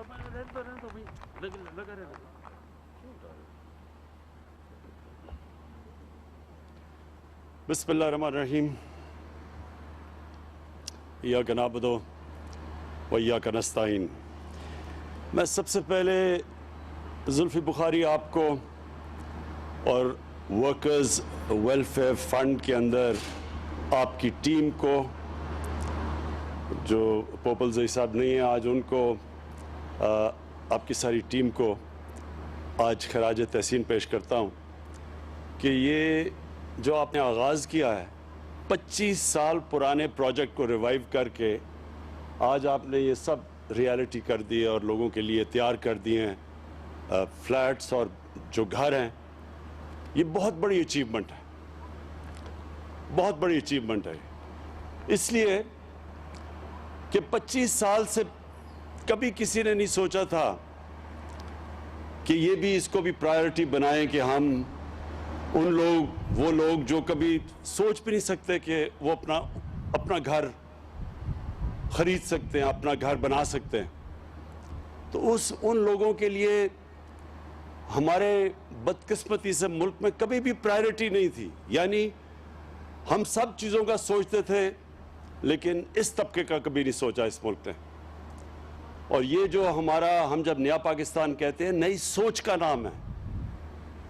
بسم اللہ الرحمن الرحیم ایاک نعبد و ایاک نستعین۔ میں سب سے پہلے زلفی بخاری آپ کو اور ورکرز ویلفیئر فنڈ کے اندر آپ کی ٹیم کو، جو پوپل زئی صاحب نہیں ہیں آج، ان کو، آپ کی ساری ٹیم کو آج خراج تحسین پیش کرتا ہوں کہ یہ جو آپ نے آغاز کیا ہے 25 سال پرانے پروجیکٹ کو ریوائیو کر کے آج آپ نے یہ سب ریالٹی کر دی ہے اور لوگوں کے لیے تیار کر دیے ہیں فلیٹس اور جو گھر ہیں، یہ بہت بڑی اچیومنٹ ہے، بہت بڑی اچیومنٹ ہے۔ اس لیے کہ 25 سال سے کبھی کسی نے نہیں سوچا تھا کہ یہ بھی اس کو بھی پرائیورٹی بنائیں کہ ہم وہ لوگ جو کبھی سوچ بھی نہیں سکتے کہ وہ اپنا گھر خرید سکتے ہیں، اپنا گھر بنا سکتے ہیں، تو ان لوگوں کے لیے ہمارے بدقسمتی سے ملک میں کبھی بھی پرائیورٹی نہیں تھی۔ یعنی ہم سب چیزوں کا سوچتے تھے لیکن اس طبقے کا کبھی نہیں سوچا اس ملک نے۔ اور یہ جو ہم جب نیا پاکستان کہتے ہیں، نئی سوچ کا نام ہے،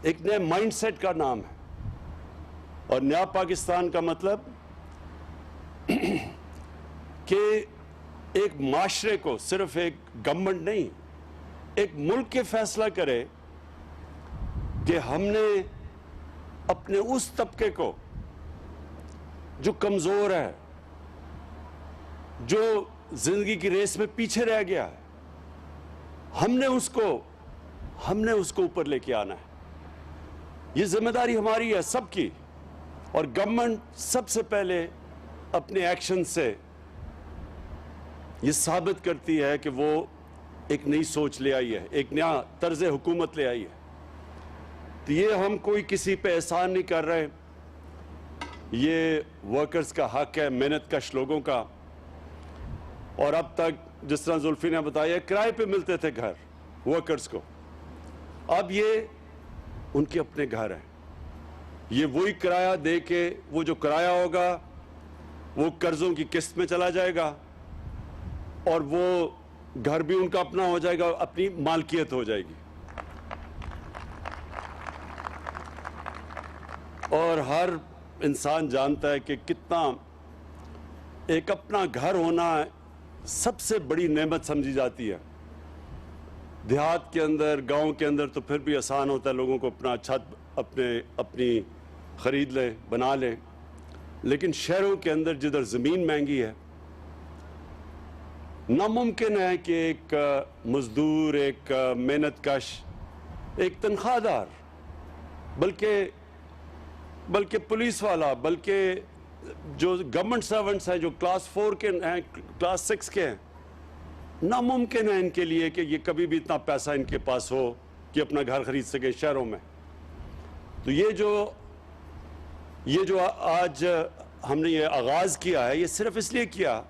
ایک نئے مائنڈ سیٹ کا نام ہے۔ اور نیا پاکستان کا مطلب کہ ایک معاشرے کو، صرف ایک گورنمنٹ نہیں، ایک ملک کے فیصلہ کرے کہ ہم نے اپنے اس طبقے کو جو کمزور ہے، جو زندگی کی ریس میں پیچھے رہ گیا ہے، ہم نے اس کو اوپر لے کے آنا ہے۔ یہ ذمہ داری ہماری ہے سب کی، اور گورنمنٹ سب سے پہلے اپنے ایکشن سے یہ ثابت کرتی ہے کہ وہ ایک نئی سوچ لے آئی ہے، ایک نیا طرز حکومت لے آئی ہے۔ تو یہ ہم کوئی کسی پہ احسان نہیں کر رہے، یہ ورکرز کا حق ہے، محنت کش لوگوں کا۔ اور اب تک جس طرح زلفی نے بتایا کرائے پہ ملتے تھے گھر ورکرز کو، اب یہ ان کے اپنے گھر ہیں۔ یہ وہی کرایہ دے کے، وہ جو کرایہ ہوگا وہ قرضوں کی قسط میں چلا جائے گا، اور وہ گھر بھی ان کا اپنا ہو جائے گا، اپنی مالکیت ہو جائے گی۔ اور ہر انسان جانتا ہے کہ کتنا ایک اپنا گھر ہونا سب سے بڑی نعمت سمجھی جاتی ہے۔ دیہات کے اندر، گاؤں کے اندر تو پھر بھی آسان ہوتا ہے، لوگوں کو اپنا چھت اپنی خرید لیں، بنا لیں، لیکن شہروں کے اندر جدھر زمین مہنگی ہے، ناممکن ہے کہ ایک مزدور، ایک محنت کش، ایک تنخواہ دار، بلکہ پولیس والا، بلکہ جو گورنمنٹ سرونٹس ہیں، جو کلاس 4 کے ہیں، کلاس 6 کے ہیں، ناممکن ہے ان کے لیے کہ یہ کبھی بھی اتنا پیسہ ان کے پاس ہو کہ اپنا گھر خرید سکے شہروں میں۔ تو یہ جو آج ہم نے یہ آغاز کیا ہے، یہ صرف اس لیے کیا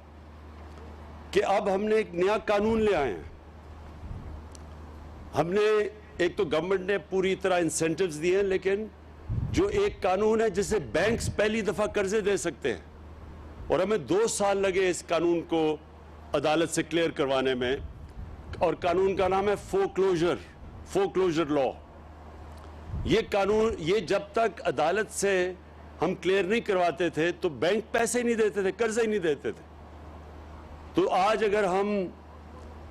کہ اب ہم نے ایک نیا قانون لے آئے ہیں۔ ہم نے ایک تو گورنمنٹ نے پوری طرح انسینٹیوز دیے ہیں، لیکن جو ایک قانون ہے جسے بینکس پہلی دفعہ قرضے دے سکتے ہیں، اور ہمیں 2 سال لگے اس قانون کو عدالت سے کلیئر کروانے میں، اور قانون کا نام ہے فورکلوجر لا۔ یہ قانون، یہ جب تک عدالت سے ہم کلیئر نہیں کرواتے تھے تو بینک پیسے نہیں دیتے تھے، قرضے نہیں دیتے تھے۔ تو آج اگر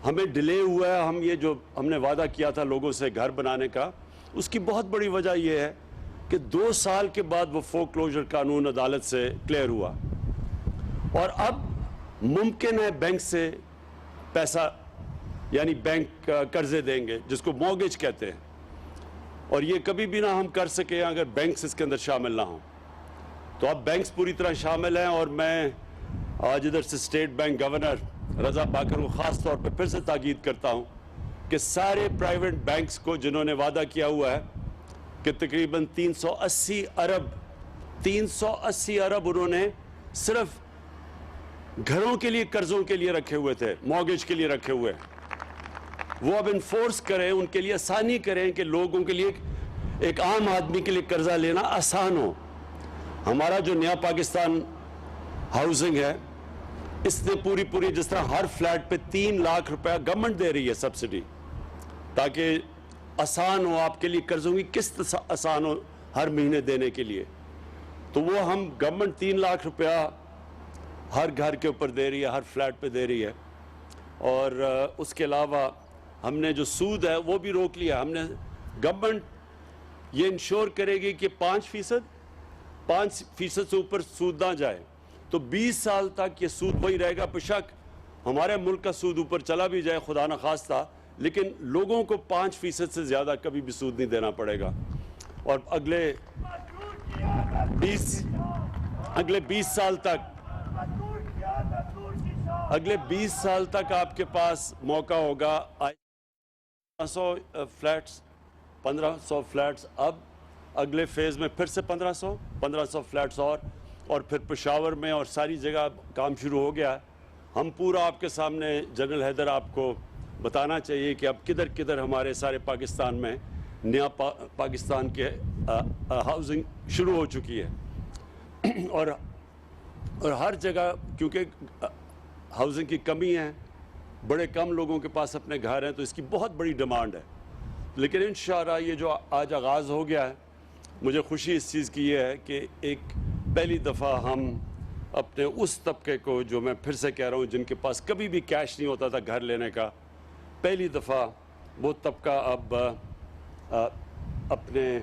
ہمیں ڈیلے ہوا ہے، یہ جو ہم نے وعدہ کیا تھا لوگوں سے گھر بنانے کا، اس کی بہت بڑی وجہ یہ ہے کہ 2 سال کے بعد وہ فورکلوجر قانون عدالت سے کلیئر ہوا، اور اب ممکن ہے بینک سے پیسہ، یعنی بینک قرضے دیں گے، جس کو مورگیج کہتے ہیں، اور یہ کبھی بھی نہ ہم کر سکیں اگر بینکس اس کے اندر شامل نہ ہوں۔ تو اب بینکس پوری طرح شامل ہیں، اور میں آج ادھر سے اسٹیٹ بینک گورنر رضا پاکر کو خاص طور پہ پھر سے تاکید کرتا ہوں کہ سارے پرائیویٹ بینکس کو جنہوں نے وعدہ کیا ہوا ہے کہ تقریباً 380 ارب انہوں نے صرف گھروں کے لیے قرضوں کے لیے رکھے ہوئے تھے، مورگیج کے لیے رکھے ہوئے ہیں، وہ اب انفورس کریں, ان کے لیے آسانی کریں کہ لوگوں کے لیے, ایک عام آدمی کے لیے قرضہ لینا آسان ہو. ہمارا جو نیا پاکستان ہاؤسنگ ہے, اس نے پوری جس طرح ہر فلیٹ پہ 3 لاکھ روپیہ گورنمنٹ دے رہی ہے سبسڈی, تاکہ آسان ہو آپ کے لیے, قرضوں کی قسط آسان ہو ہر مہینے دینے کے لیے. تو وہ ہم گورنمنٹ 3 لاکھ روپیہ ہر گھر کے اوپر دے رہی ہے, ہر فلیٹ پہ دے رہی ہے. اور اس کے علاوہ ہم نے جو سود ہے وہ بھی روک لیا. ہم نے, گورنمنٹ یہ انشور کرے گی کہ 5% سے اوپر سود نہ جائے. تو 20 سال تک یہ سود وہی رہے گا. بشک ہمارے ملک کا سود اوپر چلا بھی جائے خدا نخواستہ, لیکن لوگوں کو 5% سے زیادہ کبھی بھی سود نہیں دینا پڑے گا. اور اگلے 20 سال تک آپ کے پاس موقع ہوگا. 1500 فلیٹس, اب اگلے فیز میں پھر سے 1500 فلیٹس اور پھر پشاور میں اور ساری جگہ کام شروع ہو گیا. ہم پورا آپ کے سامنے, جنرل حیدر آپ کو بتانا چاہیے کہ اب کدھر کدھر ہمارے سارے پاکستان میں نیا پاکستان کے ہاؤسنگ شروع ہو چکی ہے. اور ہر جگہ کیونکہ ہاؤسنگ کی کمی ہے, بڑے کم لوگوں کے پاس اپنے گھر ہیں, تو اس کی بہت بڑی ڈیمانڈ ہے. لیکن انشاءاللہ یہ جو آج آغاز ہو گیا ہے, مجھے خوشی اس چیز کی یہ ہے کہ ایک پہلی دفعہ ہم اپنے اس طبقے کو, جو میں پھر سے کہہ رہا ہوں جن کے پاس کبھی بھی کیش نہیں ہوتا تھا گھر لینے کا, پہلی دفعہ وہ طبقہ اب اپنے,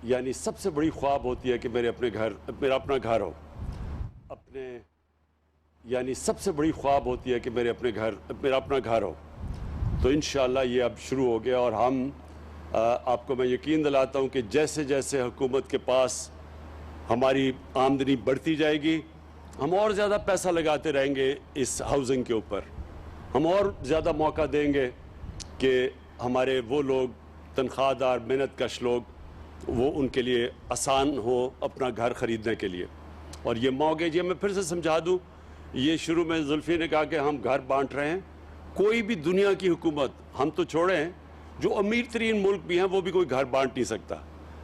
یعنی سب سے بڑی خواب ہوتی ہے کہ میرا اپنا گھر ہو. یعنی سب سے بڑی خواب ہوتی ہے کہ میرا اپنا گھر ہو. تو انشاءاللہ یہ اب شروع ہو گیا. اور ہم, آپ کو میں یقین دلاتا ہوں کہ جیسے جیسے حکومت کے پاس ہماری آمدنی بڑھتی جائے گی, ہم اور زیادہ پیسہ لگاتے رہیں گے اس ہاؤسنگ کے اوپر. ہم اور زیادہ موقع دیں گے کہ ہمارے وہ لوگ, تنخواہ دار محنت کش لوگ, وہ ان کے لیے آسان ہو اپنا گھر خریدنے کے لیے. اور یہ موقع, یہ میں پھر سے سمجھا دوں, یہ شروع میں زلفی نے کہا کہ ہم گھر بانٹ رہے ہیں. کوئی بھی دنیا کی حکومت, ہم تو چھوڑیں, جو امیر ترین ملک بھی ہیں وہ بھی کوئی گھر بانٹ نہیں سکتا.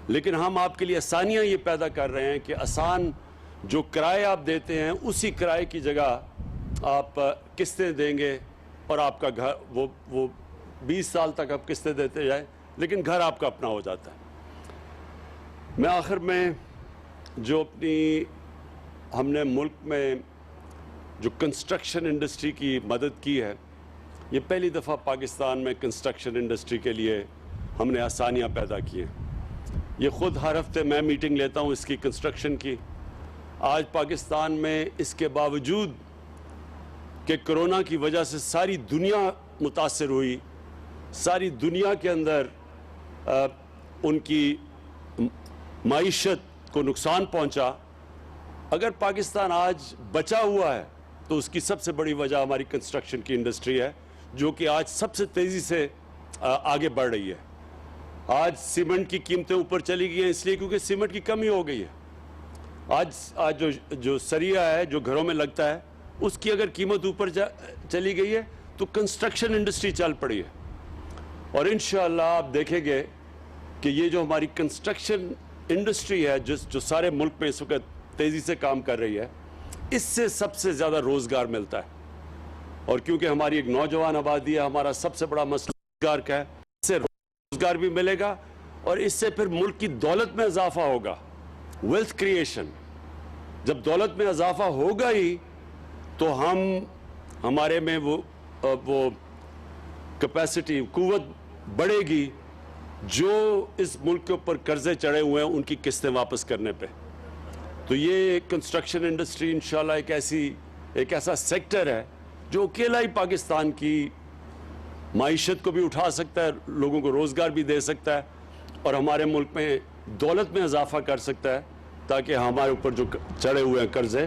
لیکن ہم آپ کے لیے آسانیاں یہ پیدا کر رہے ہیں کہ آسان جو کرائے آپ دیتے ہیں اسی کرائے کی جگہ آپ قسطیں دیں گے, اور آپ کا گھر وہ 20 سال تک آپ قسطیں دیتے جائیں, لیکن گھر آپ کا اپنا ہو جاتا ہے. میں آخر میں جو ہم نے ملک میں جو کنسٹرکشن انڈسٹری کی مدد کی ہے, یہ پہلی دفعہ پاکستان میں کنسٹرکشن انڈسٹری کے لیے ہم نے آسانیاں پیدا کی ہیں. یہ خود ہر ہفتے میں میٹنگ لیتا ہوں اس کی, کنسٹرکشن کی. آج پاکستان میں اس کے باوجود کہ کرونا کی وجہ سے ساری دنیا متاثر ہوئی, ساری دنیا کے اندر ان کی معیشت کو نقصان پہنچا, اگر پاکستان آج بچا ہوا ہے تو اس کی سب سے بڑی وجہ ہماری کنسٹرکشن کی انڈسٹری ہے, جو کہ آج سب سے تیزی سے آگے بڑھ رہی ہے. آج سیمنٹ کی قیمتیں اوپر چلی گئی ہیں اس لیے کیونکہ سیمنٹ کی کمی ہو گئی ہے. آج جو سریا ہے جو گھروں میں لگتا ہے, اس کی اگر قیمت اوپر چلی گئی ہے تو کنسٹرکشن انڈسٹری چل پڑی ہے. اور انشاءاللہ آپ دیکھیں گے کہ یہ جو ہماری کنسٹرکشن انڈسٹری ہے جو سارے ملک میں اس وقت تیزی سے کام کر رہی ہے, اس سے سب سے زیادہ روزگار ملتا ہے. اور کیونکہ ہماری ایک نوجوان آبادی ہے, ہمارا سب سے بڑا مسئلہ روزگار کا ہے, اس سے روزگار بھی ملے گا اور اس سے پھر ملک کی دولت میں اضافہ ہوگا. ویلتھ کریشن, جب دولت میں اضافہ ہوگا ہی تو ہمارے میں وہ کیپیسٹی, قوت بڑھے گی جو اس ملک کے اوپر قرضے چڑھے ہوئے ہیں ان کی قسطیں واپس کرنے پہ. تو یہ کنسٹرکشن انڈسٹری انشاءاللہ ایک ایسا سیکٹر ہے جو اکیلا ہی پاکستان کی معیشت کو بھی اٹھا سکتا ہے, لوگوں کو روزگار بھی دے سکتا ہے, اور ہمارے ملک میں دولت میں اضافہ کر سکتا ہے, تاکہ ہمارے اوپر جو چڑھے ہوئے ہیں قرضے